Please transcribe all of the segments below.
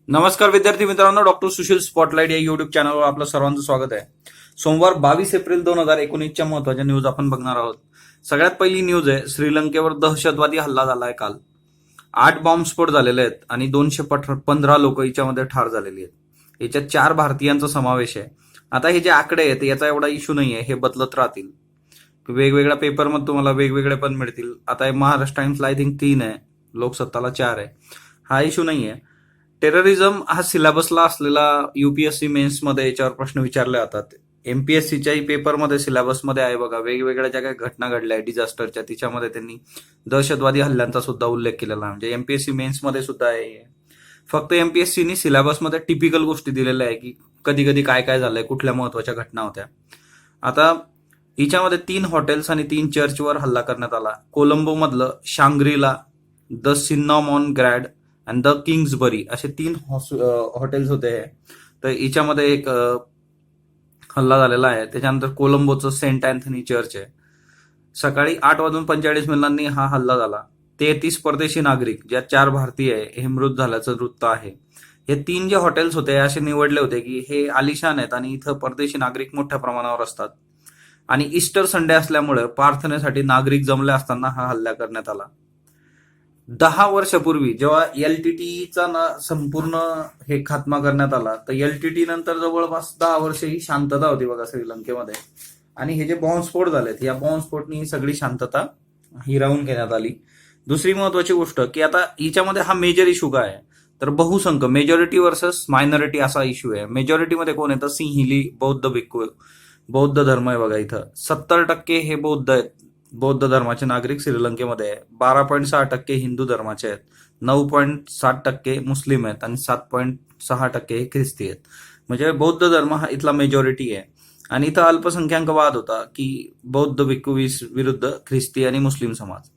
नमस्कार विद्यार्थी मित्रांनो, डॉक्टर सुशील स्पॉटलाइट या युट्यूब चॅनलवर आपलं सर्वांचं स्वागत आहे. सोमवार 22 एप्रिल 2019च्या महत्वाच्या न्यूज आपण बघणार आहोत. सगळ्यात पहिली न्यूज आहे, श्रीलंकेवर दहशतवादी हल्ला झालाय काल. 8 बॉम्बस्फोट झालेले आहेत आणि 215 लोक याच्यामध्ये ठार झालेली आहेत. याच्यात 4 भारतीयांचा समावेश आहे. आता हे जे आकडे आहेत याचा एवढा इश्यू नाही आहे, हे बदलत राहतील. वेगवेगळ्या पेपरमध्ये तुम्हाला वेगवेगळे पण मिळतील. आता महाराष्ट्र टाइम्सला आय थिंक 3 आहे, लोकसत्ताला 4 आहे. हा इश्यू नाही आहे. टेररिझम हा सिलेबसला असलेला युपीएससी मेन्स मध्ये याच्यावर प्रश्न विचारले जातात. एमपीएससीच्याही पेपरमध्ये सिलेबसमध्ये आहे बघा, वेगवेगळ्या ज्या काही घटना घडल्या डिझास्टरच्या तिच्यामध्ये त्यांनी दहशतवादी हल्ल्यांचा सुद्धा उल्लेख केलेला आहे. म्हणजे एमपीएससी मेन्स मध्ये सुद्धा आहे. फक्त एमपीएससीनी सिलेबसमध्ये टिपिकल गोष्टी दिलेल्या आहे की कधी कधी काय काय झालंय, कुठल्या महत्वाच्या घटना होत्या. आता हिच्यामध्ये 3 हॉटेल्स आणि 3 चर्चवर हल्ला करण्यात आला. कोलंबो मधलं शांग्रीला, द सिन्नामॉन ग्रॅड आणि द किंग्सबरी असे 3 हॉटेल्स होते. तर हिच्यामध्ये एक हल्ला झालेला आहे. त्याच्यानंतर कोलंबोचं सेंट अँथनी चर्च आहे. सकाळी 8:45 हा हल्ला झाला. 33 परदेशी नागरिक, ज्यात 4 भारतीय आहे, हे मृत झाल्याचं वृत्त आहे. हे 3 जे हॉटेल्स होते असे निवडले होते की हे आलिशान आहेत आणि इथं परदेशी नागरिक मोठ्या प्रमाणावर असतात आणि ईस्टर संडे असल्यामुळे प्रार्थनेसाठी नागरिक जमले असताना हा हल्ला करण्यात आला. 10 वर्षापूर्वी जेव्हा एलटीटीचा संपूर्ण हे खात्मा करण्यात आला, तर एलटीटी नंतर जवळपास 10 वर्ष ही शांतता होती बघा श्रीलंकेमध्ये. आणि हे जे बॉम्बस्फोट झालेत, या बॉम्बस्फोटनी सगळी शांतता हिरावून घेण्यात आली. दुसरी महत्वाची गोष्ट की आता हिच्यामध्ये हा मेजर इश्यू काय आहे, तर बहुसंख्य मेजॉरिटी वर्सेस मायनॉरिटी असा इश्यू आहे. मेजॉरिटीमध्ये कोण येतं, सिंहिली बौद्ध भिक्खू बौद्ध धर्म आहे बघा. इथं 70% हे बौद्ध आहेत, बौद्ध धर्माचे नागरिक श्रीलंकेमध्ये आहे. 12.6% हिंदू धर्माचे आहेत, 9.7% मुस्लिम आहेत आणि 7.6% हे ख्रिस्ती आहेत. म्हणजे बौद्ध धर्म हा इथला मेजॉरिटी आहे. आणि इथं अल्पसंख्याक वाद होता की बौद्ध भिक्खू विरुद्ध ख्रिस्ती आणि मुस्लिम समाज.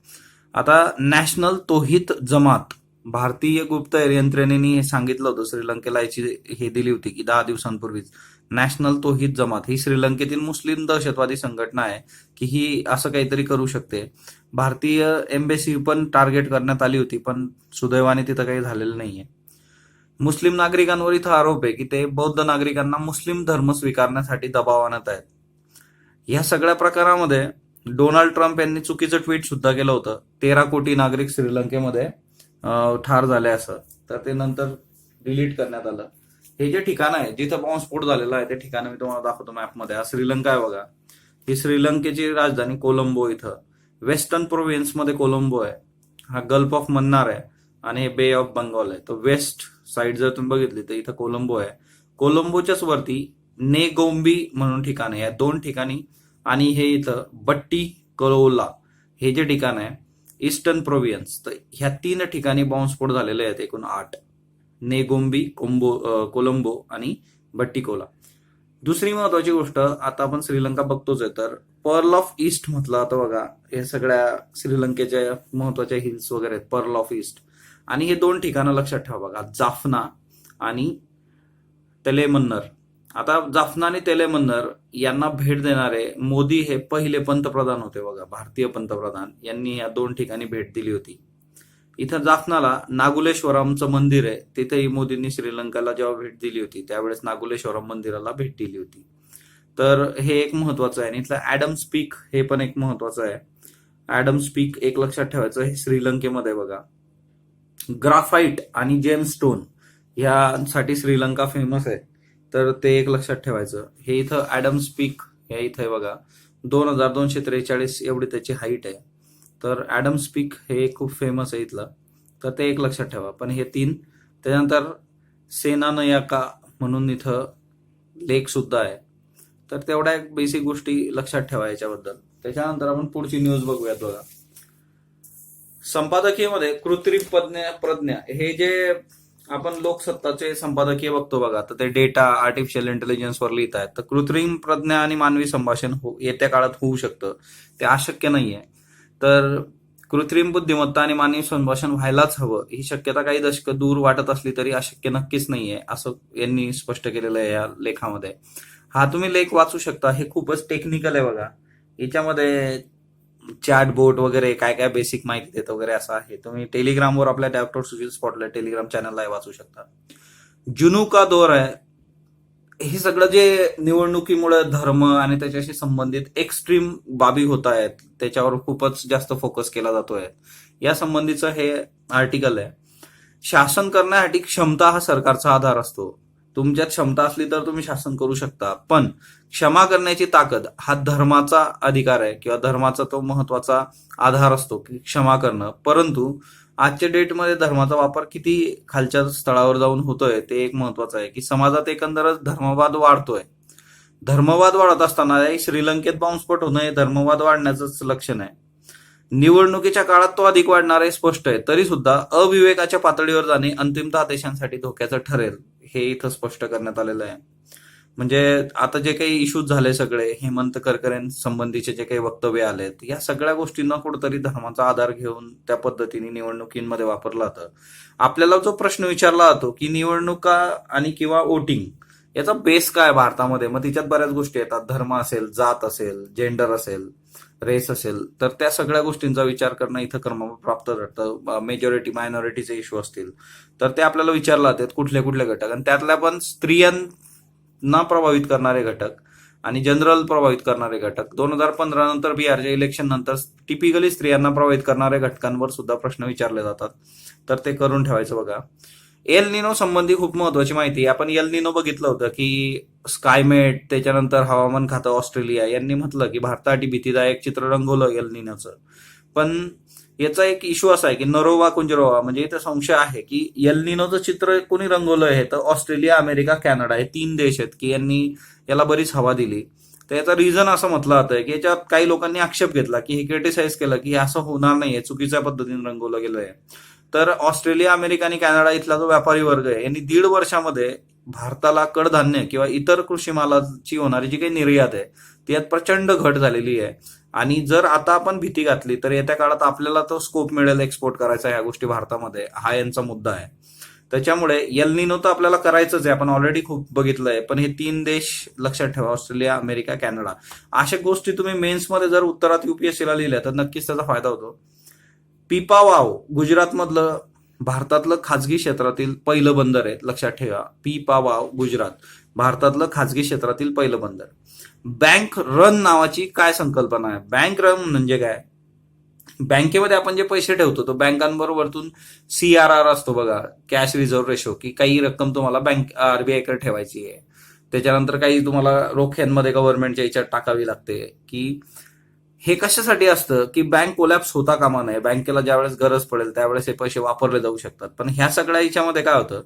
आता नॅशनल तौहीद जमात, भारतीय गुप्तहेर यंत्रणेने हे सांगितलं होतं श्रीलंकेला, याची हे दिली होती की 10 दिवसांपूर्वीच. नॅशनल तौहीद जमात ही श्रीलंकेतील मुस्लिम दहशतवादी संघटना आहे की ही असं काहीतरी करू शकते. भारतीय एम्बेसी पण टार्गेट करण्यात आली होती, पण सुदैवाने तिथं काही झालेलं नाहीये. मुस्लिम नागरिकांवर इथं आरोप आहे की ते बौद्ध नागरिकांना मुस्लिम धर्म स्वीकारण्यासाठी दबाव आणत आहेत. या सगळ्या प्रकारामध्ये डोनाल्ड ट्रम्प यांनी चुकीचं ट्विट सुद्धा केलं होतं. 13 कोटी नागरिक श्रीलंकेमध्ये ठार झाले असं, तर ते नंतर डिलीट करण्यात आलं. हे जे ठिकाण आहे जिथं बॉम्बस्फोट झालेला आहे ते ठिकाण मी तुम्हाला दाखवतो मॅपमध्ये. हा श्रीलंका आहे बघा. ही श्रीलंकेची राजधानी कोलंबो, इथं वेस्टर्न प्रोव्हिन्समध्ये कोलंबो आहे. हा गल्फ ऑफ मन्नार आहे आणि हे बे ऑफ बंगाल आहे. तो वेस्ट साईड जर तुम्ही बघितली तर इथं कोलंबो आहे. कोलंबोच्याच वरती नेगोम्बी म्हणून ठिकाण आहे. या 2 ठिकाणी आणि हे इथं बट्टी कलोला हे जे ठिकाण आहे ईस्टर्न प्रोव्हिन्स, तर ह्या 3 ठिकाणी बॉम्बस्फोट झालेले आहेत. एकूण 8, नेगोम्बी, कोलंबो आणि बट्टीकोला. दुसरी महत्वाची गोष्ट, आता आपण श्रीलंका बघतोच आहे, तर पर्ल ऑफ ईस्ट म्हटलं आता बघा. हे सगळ्या श्रीलंकेच्या महत्वाच्या हिल्स वगैरे आहेत, पर्ल ऑफ ईस्ट. आणि हे 2 ठिकाणं लक्षात ठेवा बघा, जाफना आणि तेलेमन्नर. आता जाफना आणि तेलेमन्नर यांना भेट देणारे मोदी हे पहिले पंतप्रधान होते बघा, भारतीय पंतप्रधान. यांनी या 2 ठिकाणी भेट दिली होती. इथं जाफनाला नागुलेश्वरमचं मंदिर आहे, तिथेही मोदींनी श्रीलंकेला जेव्हा भेट दिली होती त्यावेळेस नागुलेश्वरम मंदिराला भेट दिली होती. तर हे एक महत्वाचं आहे. आणि इथलं ॲडम्स पीक हे पण एक महत्वाचं आहे. ॲडम्स पीक एक लक्षात ठेवायचं, हे श्रीलंकेमध्ये बघा. ग्राफाईट आणि जेमस्टोन यासाठी श्रीलंका फेमस आहे, तर ते एक लक्षात ठेवायचं. हे इथं ॲडम्स पीक हे इथं आहे बघा, 2243 एवढी त्याची हाईट आहे. तर ॲडम्स पीक हे खूप फेमस आहे इथलं, तर ते एक लक्षात ठेवा. पण हे 3, त्यानंतर सेनानयाका म्हणून इथं लेक सुद्धा आहे. तर तेवढ्या एक बेसिक गोष्टी लक्षात ठेवा याच्याबद्दल. त्याच्यानंतर आपण पुढची न्यूज बघूयात बघा. संपादकीयमध्ये कृत्रिम प्रज्ञा हे जे आपण लोकसत्ताचे संपादकीय बघतो बघा, तर ते डेटा आर्टिफिशियल इंटेलिजन्सवर लिहित आहेत. तर कृत्रिम प्रज्ञा आणि मानवी संभाषण येत्या काळात होऊ शकतं, ते अशक्य नाहीये. तर कृत्रिम बुद्धिमत्ता आणि मानवी संभाषण व्हायलाच हवं, ही शक्यता काही दशकं दूर वाटत असली तरी अशक्य नक्कीच नाहीये, असं यांनी स्पष्ट केलेलं आहे या लेखामध्ये. हा तुम्ही लेख वाचू शकता. हे खूपच टेक्निकल आहे बघा. याच्यामध्ये चॅटबोट वगैरे काय काय बेसिक माहिती देत वगैरे असं आहे. तुम्ही टेलिग्रामवर आपल्या डॉक्टर सुशील स्पॉटलाइट टेलिग्राम चॅनलला वाचू शकता. जुनू का दौर आहे. हे सगळं जे निवडणुकीमुळे धर्म आणि त्याच्याशी संबंधित एक्स्ट्रीम बाबी होत आहेत त्याच्यावर खूपच जास्त फोकस केला जातोय. या संबंधीचं हे आर्टिकल आहे. शासन करण्यासाठी क्षमता हा सरकारचा आधार असतो. तुमच्यात क्षमता असली तर तुम्ही शासन करू शकता, पण क्षमा करण्याची ताकद हा धर्माचा अधिकार आहे किंवा धर्माचा तो महत्वाचा आधार असतो की क्षमा करणं. परंतु आजच्या डेटमध्ये धर्माचा वापर किती खालच्या स्थळावर जाऊन होतोय ते एक महत्वाचं आहे की समाजात एकंदरच धर्मवाद वाढतोय. धर्मवाद वाढत असताना श्रीलंकेत बॉम्बस्फोट होणं हे धर्मवाद वाढण्याचंच लक्षण आहे. निवडणुकीच्या काळात तो अधिक वाढणार हे स्पष्ट आहे. तरी सुद्धा अविवेकाच्या पातळीवर जाणे अंतिमतः देशांसाठी धोक्याचं ठरेल हे इथं स्पष्ट करण्यात आलेलं आहे. म्हणजे आता जे काही इश्यूज झाले सगळे हेमंत करकरेंसंबंधीचे जे काही वक्तव्य आलेत या सगळ्या गोष्टींना कुठेतरी धर्माचा आधार घेऊन त्या पद्धतीने निवडणुकीमध्ये वापरला जातं. आपल्याला जो प्रश्न विचारला जातो की निवडणुका आणि किंवा वोटिंग याचा बेस काय भारतामध्ये, मग तिच्यात बऱ्याच गोष्टी येतात. धर्म असेल, जात असेल, जेंडर असेल, रेस असेल, तर त्या सगळ्या गोष्टींचा विचार करणं इथं क्रमप्राप्त ठरतं. मेजॉरिटी मायनॉरिटीचे इश्यू असतील तर ते आपल्याला विचारला जातात कुठले कुठले घटक, आणि त्यातल्या पण स्त्रियांना प्रभावित करणारे घटक आणि जनरल प्रभावित करणारे घटक. 2015 नंतर बिहारच्या इलेक्शन नंतर टिपिकली स्त्रियांना प्रभावित करणाऱ्या घटकांवर सुद्धा प्रश्न विचारले जातात, तर ते करून ठेवायचं बघा. एल निनो संबंधी खूप महत्वाची माहिती. आपण एल निनो बघितलं होतं की स्कायमेट, त्याच्यानंतर हवामान खातं ऑस्ट्रेलिया यांनी म्हटलं की भारतासाठी भीतीदायक चित्र रंगवलं एल निनोचं. पण याचा एक इश्यू असा आहे की नरोवा कुंजरोवा, म्हणजे इथं संशय आहे की एल निनोचं चित्र कोणी रंगवलं आहे, तर ऑस्ट्रेलिया, अमेरिका, कॅनडा हे 3 देश आहेत की यांनी याला बरीच हवा दिली. तर याचा रिझन असं म्हटलं जातं की याच्यात काही लोकांनी आक्षेप घेतला की हे क्रिटिसाइज केलं की हे असं होणार नाहीये, चुकीच्या पद्धतीने रंगवलं गेलंय. तर ऑस्ट्रेलिया, अमेरिका आणि कॅनडा इथला जो व्यापारी वर्ग आहे यांनी 1.5 वर्षामध्ये भारताला कडधान्य किंवा इतर कृषी मालाची होणारी जी काही निर्यात आहे त्यात प्रचंड घट झालेली आहे. आणि जर आता आपण भीती घातली तर येत्या काळात आपल्याला तो स्कोप मिळेल एक्सपोर्ट करायचा ह्या गोष्टी भारतामध्ये, हा यांचा मुद्दा आहे. त्याच्यामुळे एल निनो तर आपल्याला करायचंच आहे, आपण ऑलरेडी खूप बघितलंय. पण हे 3 देश लक्षात ठेवा, ऑस्ट्रेलिया, अमेरिका, कॅनडा. अशा गोष्टी तुम्ही मेन्समध्ये जर उत्तरात युपीएससीला लिहिल्या तर नक्कीच त्याचा फायदा होतो. पीपावाव गुजरातमधलं भारतातलं खाजगी क्षेत्रातील पहिलं बंदर आहे, लक्षात ठेवा. पीपावाव गुजरात भारतातलं खाजगी क्षेत्रातील पहिलं बंदर. बँक रन नावाची काय संकल्पना आहे? बँक रन म्हणजे काय? बँकेमध्ये आपण जे पैसे ठेवतो तो बँकांबरोबरतून CRR असतो बघा, कॅश रिझर्व्ह रेशो, की काही रक्कम तुम्हाला बँक RBI कडे ठेवायची आहे. त्याच्यानंतर काही तुम्हाला रोख्यांमध्ये गव्हर्नमेंटच्या याच्यात टाकावी लागते. की हे कशासाठी असतं की बँक कोलॅप्स होता कामा नये, बँकेला ज्यावेळेस गरज पडेल त्यावेळेस हे पैसे वापरले जाऊ शकतात. पण ह्या सगळ्या याच्यामध्ये काय होतं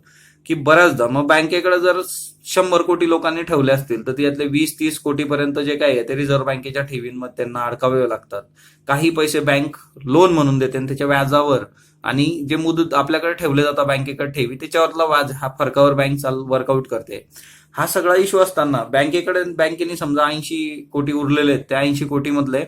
की बऱ्याचदा मग बँकेकडे जर 100 कोटी लोकांनी ठेवले असतील तर त्यातले 20-30 कोटीपर्यंत जे काही आहे ते रिझर्व्ह बँकेच्या ठेवींमध्ये त्यांना अडकावे लागतात. काही पैसे बँक लोन म्हणून देते आणि त्याच्या व्याजावर आणि जे मुदत आपल्याकडे ठेवले जातात बँकेकडे ठेवी त्याच्यावरला व्याज हा फरकावर बँक वर्कआउट करते. हा सगळा इश्यू असताना बँकेने समजा 80 कोटी उरलेले आहेत, त्या 80 कोटी मधले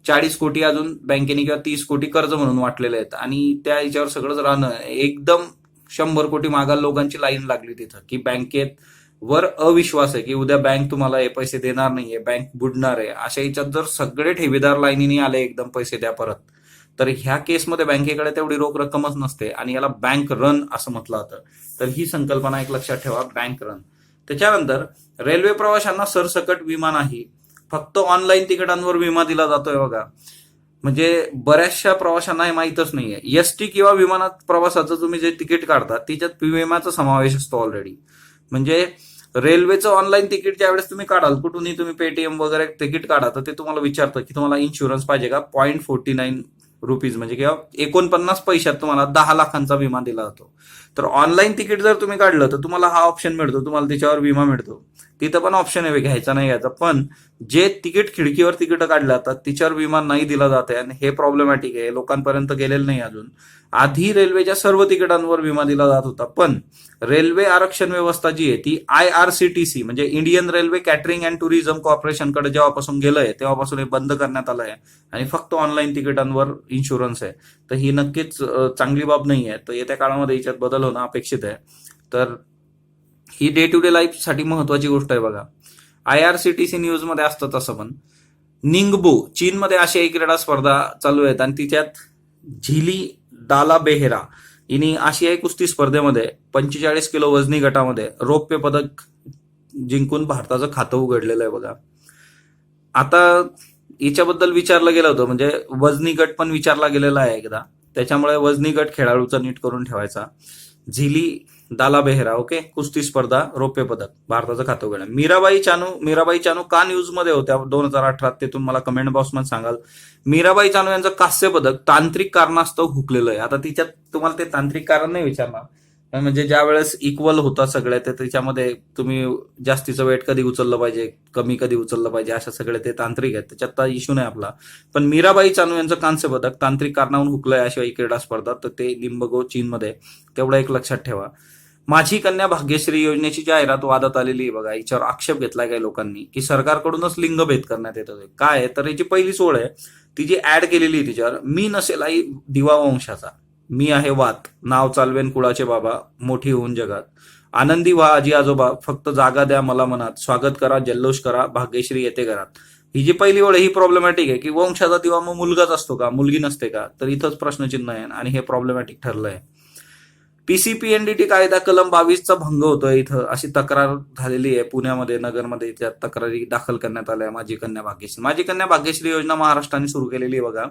40 कोटी अजून बँकेने किंवा 30 कोटी कर्ज म्हणून वाटलेले आहेत आणि त्या याच्यावर सगळंच राहणं एकदम 100 कोटी मागाल लोकांची लाईन लागली तिथं की बँकेत वर अविश्वास आहे की उद्या बँक तुम्हाला हे पैसे देणार नाहीये, बँक बुडणार आहे. अशा याच्यात जर सगळे ठेवीदार लाईनीने आले एकदम पैसे द्या परत, तर ह्या केसमध्ये बँकेकडे तेवढी रोख रक्कमच नसते आणि याला बँक रन असं म्हटलं जातं. तर ही संकल्पना एक लक्षात ठेवा, बँक रन. त्याच्यानंतर रेल्वे प्रवाशांना सरसकट विमा नाही, फक्त ऑनलाईन तिकिटांवर विमा दिला जातोय बघा. म्हणजे बऱ्याचशा प्रवाशांना हे माहीतच नाहीये. एसटी किंवा विमानात प्रवासाचं तुम्ही जे तिकीट काढता त्याच्यात विम्याचा समावेश असतो ऑलरेडी. म्हणजे रेल्वेचं ऑनलाईन तिकीट ज्यावेळेस तुम्ही काढाल, कुठूनही तुम्ही पेटीएम वगैरे तिकीट काढा, तर ते तुम्हाला विचारतं की तुम्हाला इन्शुरन्स पाहिजे का. ₹0.49 म्हणजे किंवा 49 पैशात तुम्हाला 10 लाखांचा विमा दिला जातो. तर ऑनलाईन तिकीट जर तुम्ही काढलं तर तुम्हाला हा ऑप्शन मिळतो, तुम्हाला त्याच्यावर विमा मिळतो. तिथं पण ऑप्शन आहे घ्यायचा नाही घ्यायचा. पण जे तिकीट खिडकीवर तिकीट काढले जातात तिच्यावर विमा नाही दिला जात आहे आणि हे प्रॉब्लेमॅटिक आहे, लोकांपर्यंत गेलेलं नाही अजून. आधी रेल्वेच्या सर्व तिकिटांवर विमा दिला जात होता, पण रेल्वे आरक्षण व्यवस्था जी आहे ती IRCTC म्हणजे Indian railway catering and tourism कॉर्पोरेशनकडे जेव्हापासून गेलंय तेव्हापासून हे बंद करण्यात आलं आहे आणि फक्त ऑनलाईन तिकिटांवर इन्शुरन्स आहे. तर ही नक्कीच चांगली बाब नाही आहे. तर येत्या काळामध्ये याच्यात बदल होणं अपेक्षित आहे. तर ही डे टू डे लाईफ साठी महत्वाची गोष्ट आहे बघा. IRCTC न्यूज मध्ये असतं तसं. पण निंगबो चीनमध्ये आशियाई क्रीडा स्पर्धा चालू आहेत आणि तिच्यात झिली डाला बेहेरा हिने आशियाई कुस्ती स्पर्धेमध्ये 45 किलो वजनी गटामध्ये रौप्य पदक जिंकून भारताचं खातं उघडलेलं आहे बघा. आता हिच्याबद्दल विचारलं गेलं होतं, म्हणजे वजनी गट पण विचारला गेलेला आहे एकदा, त्याच्यामुळे वजनी गट खेळाडूचा नीट करून ठेवायचा. झिली दाला बेहरा, ओके, कुस्ती स्पर्धा रौप्य पदक भारताचं खातं उघडलं. मीराबाई चानू का न्यूज मध्ये होत्या 2018 ते तुम्ही मला कमेंट बॉक्समध्ये सांगाल. मीराबाई चानू यांचं कांस्य पदक तांत्रिक कारणास्तव हुकलेलं आहे. आता तिच्यात तुम्हाला ते तांत्रिक कारण नाही विचारणार, म्हणजे ज्या वेळेस इक्वल होता सगळे, तर त्याच्यामध्ये तुम्ही जास्तीचं वेट कधी उचललं पाहिजे, कमी कधी उचललं पाहिजे, अशा सगळे ते तांत्रिक आहेत, त्याच्यात इश्यू नाही आपला. पण मीराबाई चानू यांचं कांस्य पदक तांत्रिक कारणावरून हुकलंय आशियाई क्रीडा स्पर्धा, तर ते लिंबगो चीनमध्ये, तेवढं एक लक्षात ठेवा. माझी कन्या भाग्यश्री योजनेची जाहिरात वादात आलेली आहे बघा. याच्यावर आक्षेप घेतलाय काही लोकांनी की सरकारकडूनच लिंगभेद करण्यात येत होते. काय आहे तर याची पहिलीच ओळ आहे, ती जी ऍड केलेली आहे तिच्यावर, मी नसेल आई दिवा वंशाचा, मी आहे वात, नाव चालवेन कुळाचे बाबा, मोठी होऊन जगात, आनंदी व्हा आजी आजोबा, फक्त जागा द्या मला मनात, स्वागत करा जल्लोष करा, भाग्यश्री येते घरात. ही जी पहिली ओळ ही प्रॉब्लेमॅटिक आहे की वंशाचा दिवा मग मुलगाच असतो का, मुलगी नसते का, तर इथंच प्रश्नचिन्ह आहे आणि हे प्रॉब्लेमॅटिक ठरलंय. पीसीपीएनडीटी कायदा कलम 22चा भंग होतोय इथं, अशी तक्रार झालेली आहे पुण्यामध्ये, नगरमध्ये त्या तक्रारी दाखल करण्यात आल्या. माझी कन्या भाग्यश्री योजना महाराष्ट्राने सुरू केलेली आहे बघा.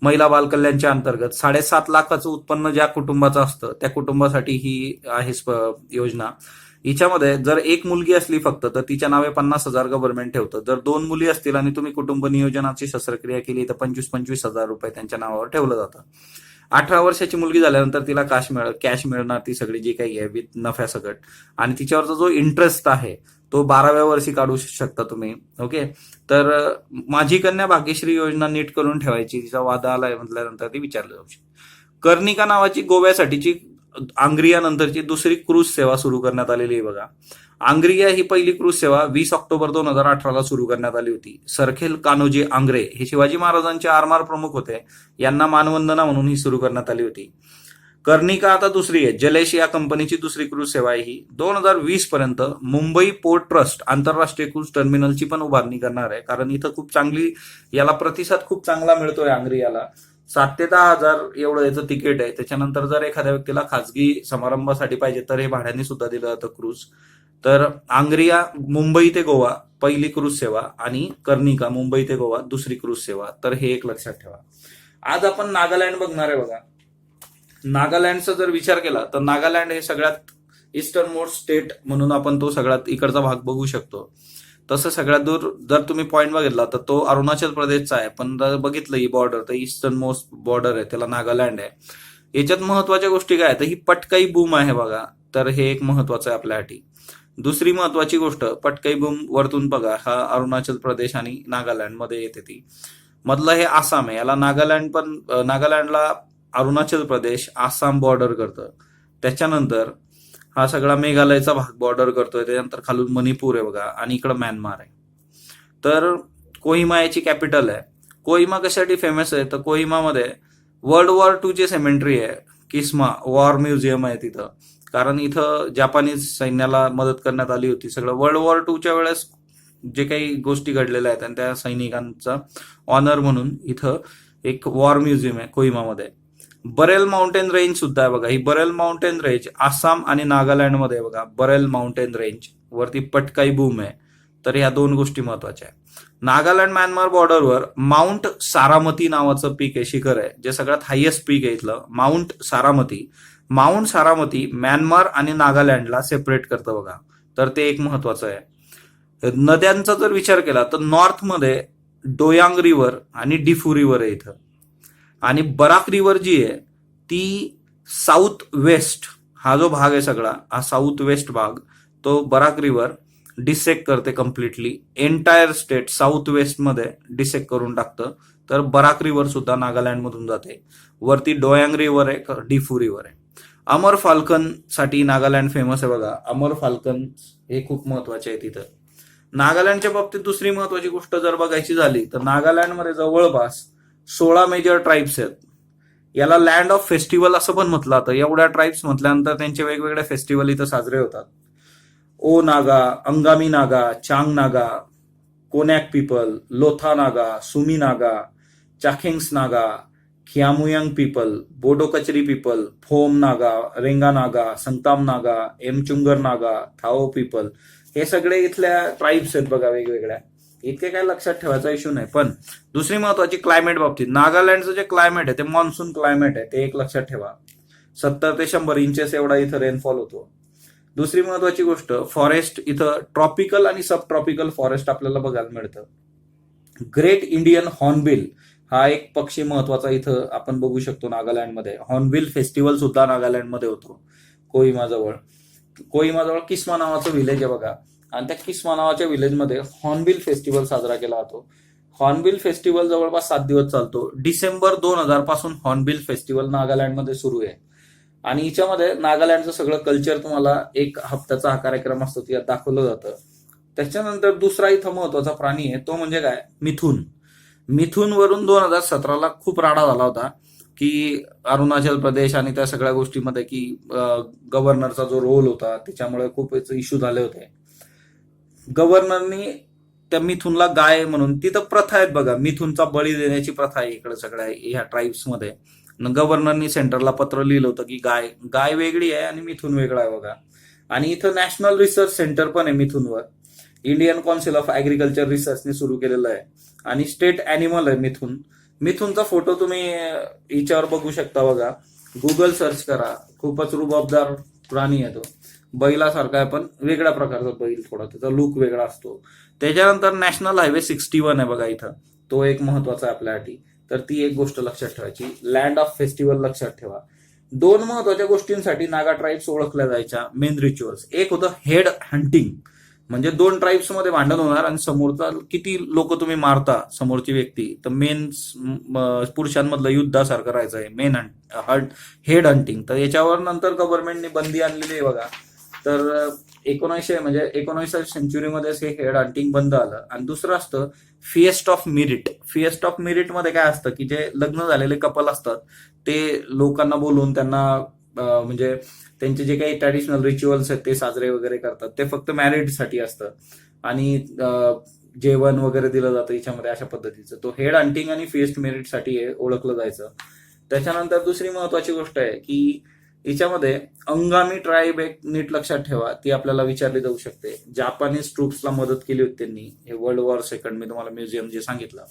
महिला बाल कल्याणच्या अंतर्गत 7.5 लाखाचं उत्पन्न ज्या कुटुंबाचं असतं त्या कुटुंबासाठी ही आहे योजना. हिच्यामध्ये जर एक मुलगी असली फक्त तर तिच्या नावे 50,000 गव्हर्नमेंट ठेवतं. जर 2 मुली असतील आणि तुम्ही कुटुंब नियोजनाची शस्त्रक्रिया केली तर 25,000 रुपये त्यांच्या नावावर ठेवलं जातं. 18 वर्षाची मुलगी झाल्यानंतर तिला कॅश मिळणार, ती सगळी जी काही आहे विथ नफ्यासकट, आणि तिच्यावरचा जो इंटरेस्ट आहे तो 12व्या वर्षी काढू शकता तुम्ही. ओके, तर माझी कन्या भाग्यश्री योजना नीट करून ठेवायची, तिचा वादा आलाय म्हटल्यानंतर ती विचारली जाऊ शकते. कर्णिका नावाची गोव्यासाठीची आंग्रिया नंतरची दुसरी क्रूज सेवा सुरू करण्यात आलेली आहे बघा. आंग्रिया ही पहिली क्रूज सेवा 20 ऑक्टोबर 2018 सुरू करण्यात आली होती. सरखेल कान्होजी आंग्रे हे शिवाजी महाराजांचे आरमार प्रमुख होते, यांना मानवंदना म्हणून ही सुरू करण्यात आली होती. कर्णिका आता दुसरी आहे, जलेश या कंपनीची दुसरी क्रूज सेवा आहे ही. 2020 पर्यंत मुंबई पोर्ट ट्रस्ट आंतरराष्ट्रीय क्रूज टर्मिनलची पण उभारणी करणार आहे, कारण इथं खूप चांगली, याला प्रतिसाद खूप चांगला मिळतोय आंग्रियाला. 7 ते 10 हजार एवढं याचं तिकीट आहे. त्याच्यानंतर जर एखाद्या व्यक्तीला खाजगी समारंभासाठी पाहिजे तर हे भाड्याने सुद्धा दिलं जातं क्रूज. तर आंग्रिया मुंबई ते गोवा पहिली क्रूज सेवा आणि कर्णिका मुंबई ते गोवा दुसरी क्रूज सेवा, तर हे एक लक्षात ठेवा. आज आपण नागालँड बघणार आहे बघा. नागालँडचा जर विचार केला तर नागालँड हे सगळ्यात ईस्टर्न मोस्ट स्टेट म्हणून आपण तो सगळ्यात इकडचा भाग बघू शकतो. तसं सगळ्यात दूर जर तुम्ही पॉईंट बघितला तर तो अरुणाचल प्रदेशचा आहे, पण जर बघितलं ही बॉर्डर तर ईस्टर्न मोस्ट बॉर्डर आहे, त्याला नागालँड आहे. याच्यात महत्वाच्या गोष्टी काय तर ही पटकाई बूम आहे बघा, तर हे एक महत्वाचं आहे आपल्यासाठी. दुसरी महत्वाची गोष्ट, पटकाई बूम वरतून बघा, हा अरुणाचल प्रदेश आणि नागालँड मध्ये येते, ती मधलं हे आसाम आहे, याला नागालँड पण, नागालँडला अरुणाचल प्रदेश आसाम बॉर्डर करतं. त्याच्यानंतर हा सगळा मेघालयचा भाग बॉर्डर करतोय, त्याच्यानंतर खालून मणिपूर आहे बघा, आणि इकडं म्यानमार आहे. तर कोहिमा याची कॅपिटल आहे. कोहिमा कशासाठी फेमस आहे तर कोहिमामध्ये वर्ल्ड वॉर 2 ची सेमेंट्री आहे, किस्मा वॉर म्युझियम आहे तिथं, कारण इथं जपानीज सैन्याला मदत करण्यात आली होती. सगळं वर्ल्ड वॉर 2च्या वेळेस जे काही गोष्टी घडलेल्या आहेत आणि त्या सैनिकांचा ऑनर म्हणून इथं एक वॉर म्युझियम आहे कोहिमामध्ये. बरेल माउंटेन रेंज सुद्धा आहे बघा. ही बरेल माउंटेन रेंज आसाम आणि नागालँड मध्ये आहे बघा. बरेल माउंटेन रेंज वरती पटकाई बूम आहे, तर ह्या 2 गोष्टी महत्वाच्या आहेत. नागालँड म्यानमार बॉर्डरवर माउंट सारामती नावाचं पीक आहे, शिखर आहे, जे सगळ्यात हायेस्ट पीक आहे इथलं, mount Saramati. Mount Saramati Myanmar आणि नागालँडला सेपरेट करतं बघा, तर ते एक महत्वाचं आहे. नद्यांचा जर विचार केला तर नॉर्थमध्ये डोयांग रिव्हर आणि डिफू रिव्हर आहे इथं, आणि बराक रिव्हर जी आहे ती साऊथ वेस्ट, हा जो भाग आहे सगळा, हा साऊथ वेस्ट भाग, तो बराक रिव्हर डिसेक्ट करते completely, entire state south west मध्ये डिसेक्ट करून टाकतं. तर बराक रिव्हर सुद्धा नागालँड मधून जाते. वरती डोयांग रिव्हर आहे, डिफू रिव्हर आहे. अमर फाल्कन साठी नागालँड फेमस आहे बघा. अमर फाल्कन हे खूप महत्वाचे आहे तिथं. नागालँडच्या बाबतीत दुसरी महत्वाची गोष्ट जर बघायची झाली तर नागालँडमध्ये जवळपास 16 मेजर ट्राईब्स आहेत. याला लँड ऑफ फेस्टिवल असं पण म्हटलं जातं. एवढ्या ट्राईब्स म्हटल्यानंतर त्यांचे वेगवेगळे फेस्टिवल इथं साजरे होतात. ओ Naga, Angami Naga, Chang Naga, Konyak people, Lotha Naga, Sumi Naga, Chakhesang Naga, Khiamniungan people, Bodo Kachari people, Phom Naga, Rengma Naga, Sangtam Naga, Yimchunger Naga, Thado people, हे सगळे इथल्या ट्राईब्स आहेत बघा वेगवेगळ्या. इतके काय लक्षात ठेवायचा इश्यू नाही. पण दुसरी महत्वाची क्लायमेट बाबतीत, नागालँडचं जे क्लायमेट आहे ते मॉन्सून क्लायमेट आहे, ते एक लक्षात ठेवा. 70 ते 100 इंचेस एवढा इथं रेनफॉल होतो. दुसरी महत्वाची गोष्ट, फॉरेस्ट इथं ट्रॉपिकल आणि सब ट्रॉपिकल फॉरेस्ट आपल्याला बघायला मिळतं. ग्रेट इंडियन हॉर्नबिल हा एक पक्षी महत्वाचा इथं आपण बघू शकतो नागालँडमध्ये. हॉर्नबिल फेस्टिवल सुद्धा नागालँडमध्ये होतो कोहिमाजवळ. कोहिमाजवळ किस्मा नावाचं विलेज आहे बघा, आणि त्या किस्मा नावाच्या विलेजमध्ये हॉर्नबिल फेस्टिवल साजरा केला जातो. हॉर्नबिल फेस्टिवल जवळपास 7 दिवस चालतो. डिसेंबर 2000 पासून हॉर्नबिल फेस्टिवल नागालँडमध्ये सुरू आहे. आणि हिच्यामध्ये नागालँडचं सगळं कल्चर तुम्हाला 1 हप्त्याचा हा कार्यक्रम असतो यात दाखवलं जातं. त्याच्यानंतर दुसरा इथं महत्वाचा प्राणी आहे, तो म्हणजे काय, मिथून. मिथूनवरून 2017ला खूप राडा झाला होता की अरुणाचल प्रदेश आणि त्या सगळ्या गोष्टीमध्ये की गव्हर्नरचा जो रोल होता त्याच्यामुळे खूप इश्यू झाले होते. गव्हर्नरनी त्या मिथूनला गाय म्हणून, तिथं प्रथा आहेत बघा, मिथूनचा बळी देण्याची प्रथा आहे इकडे सगळ्या ह्या ट्राईब्समध्ये. गव्हर्नरनी सेंटरला पत्र लिहिलं होतं की गाय वेगळी आहे आणि मिथून वेगळा आहे बघा. आणि इथं नॅशनल रिसर्च सेंटर पण आहे मिथूनवर. इंडियन काउन्सिल ऑफ ऍग्रिकल्चर रिसर्चने सुरू केलेलं आहे. आणि स्टेट अॅनिमल आहे मिथून. मिथूनचा फोटो तुम्ही हिच्यावर बघू शकता बघा, गुगल सर्च करा. खूपच रुबाबदार प्राणी आहे तो, बैलासारखा आहे पण वेगळ्या प्रकारचा बैल, थोडा त्याचा लुक वेगळा असतो. त्याच्यानंतर नॅशनल हायवे 61 आहे बघा इथं, तो एक महत्वाचा आहे आपल्यासाठी. तर ती एक गोष्ट लक्षात ठेवायची. लँड ऑफ फेस्टिवल लक्षात ठेवा. 2 महत्वाच्या गोष्टींसाठी नागा ट्राईब्स ओळखल्या जायच्या मेन रिच्युअल्स. एक होतं हेड हंटिंग, म्हणजे 2 ट्राईब्स मध्ये भांडण होणार आणि समोरचा किती लोक तुम्ही मारता समोरची व्यक्ती, तर मेन पुरुषांमधलं युद्धासारखं राहायचं आहे मेन हेड हंटिंग. तर याच्यावर नंतर गव्हर्नमेंटने बंदी आणलेली आहे बघा. तर 19व्या सेंचुरीमध्ये हे हेड हंटिंग बंद आलं. आणि दुसरं असतं फिएस्ट ऑफ मेरिट. फिएस्ट ऑफ मेरिट मध्ये काय असतं की जे लग्न झालेले कपल असतात ते लोकांना बोलून त्यांना म्हणजे त्यांचे जे काही ट्रॅडिशनल रिच्युअल्स आहेत ते साजरे वगैरे करतात. ते फक्त मॅरिडसाठी असतं आणि जेवण वगैरे दिलं जातं याच्यामध्ये अशा पद्धतीचं. तो हेड हंटिंग आणि फिएस्ट मेरिटसाठी ओळखलं जायचं. त्याच्यानंतर दुसरी महत्वाची गोष्ट आहे की याच्यामध्ये अंगामी ट्राईब एक नीट लक्षात ठेवा, ती आपल्याला विचारली जाऊ शकते. जापानीज ट्रूप्सला मदत केली होती त्यांनी, हे वर्ल्ड वॉर सेकंड मी तुम्हाला म्युझियम जे सांगितलं.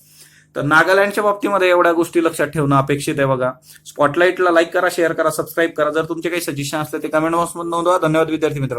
तर नागालँडच्या बाबतीमध्ये एवढ्या गोष्टी लक्षात ठेवणं अपेक्षित आहे बघा. स्पॉटलाइटला लाईक करा, शेअर करा, सबस्क्राईब करा. जर तुमचे काही सजेशन असले ते कमेंट बॉक्समध्ये नोंदवा. धन्यवाद विद्यार्थी मित्र.